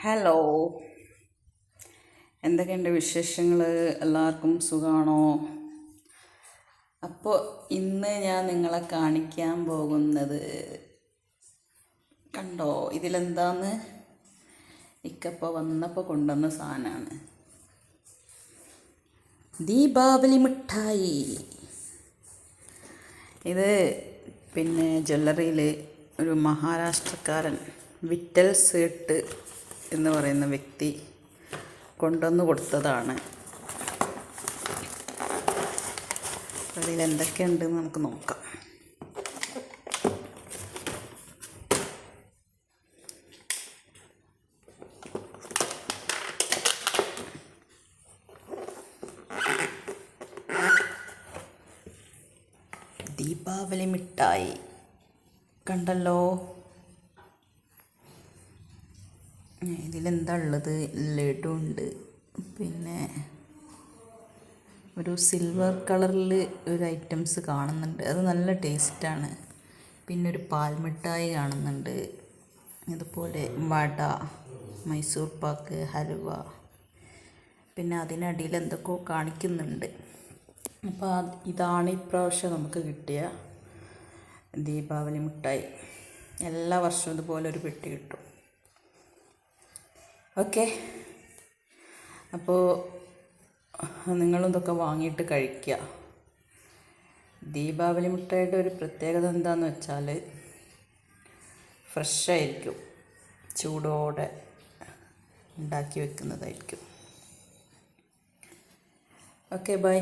Hello, എന്തൊക്കെയുണ്ട് വിശേഷങ്ങൾ? എല്ലാവർക്കും സുഖമാണോ? അപ്പോൾ ഇന്ന് ഞാൻ നിങ്ങളെ കാണിക്കാൻ പോകുന്നത് കണ്ടോ, ഇതിലെന്താന്ന് ഇക്കപ്പോൾ വന്നപ്പോൾ കൊണ്ടുവന്ന സാധനമാണ് ദീപാവലി മിഠായി. ഇത് ജ്വല്ലറിയിൽ ഒരു മഹാരാഷ്ട്രക്കാരൻ വിറ്റൽ സേട്ട് എന്ന് പറയുന്ന വ്യക്തി കൊണ്ടുവന്ന് കൊടുത്തതാണ്. അതിൽ എന്തൊക്കെയുണ്ടെന്ന് നമുക്ക് നോക്കാം. ദീപാവലി മിഠായി കണ്ടല്ലോ. ഇതിലെന്താ ഉള്ളത്? ലഡു ഉണ്ട്, പിന്നെ ഒരു സിൽവർ കളറിൽ ഒരു ഐറ്റംസ് കാണുന്നുണ്ട്, അത് നല്ല ടേസ്റ്റാണ്. പിന്നെ ഒരു പാൽമിഠായി കാണുന്നുണ്ട്, അതുപോലെ വട, മൈസൂർ പാക്ക്, ഹലുവ, പിന്നെ അതിനടിയിൽ എന്തൊക്കെയോ കാണിക്കുന്നുണ്ട്. അപ്പോൾ ഇതാണ് ഇപ്രാവശ്യം നമുക്ക് കിട്ടിയ ദീപാവലി മിഠായി. എല്ലാ വർഷവും ഇതുപോലെ ഒരു പെട്ടി കിട്ടും. ഓക്കെ, അപ്പോൾ നിങ്ങളും ഇതൊക്കെ വാങ്ങിയിട്ട് കഴിക്കുക. ദീപാവലി മിഠായിയുടെ ഒരു പ്രത്യേകത എന്താണെന്ന് വെച്ചാൽ ഫ്രഷായിരിക്കും, ചൂടോടെ ഉണ്ടാക്കി വെക്കുന്നതായിരിക്കും. Okay, by.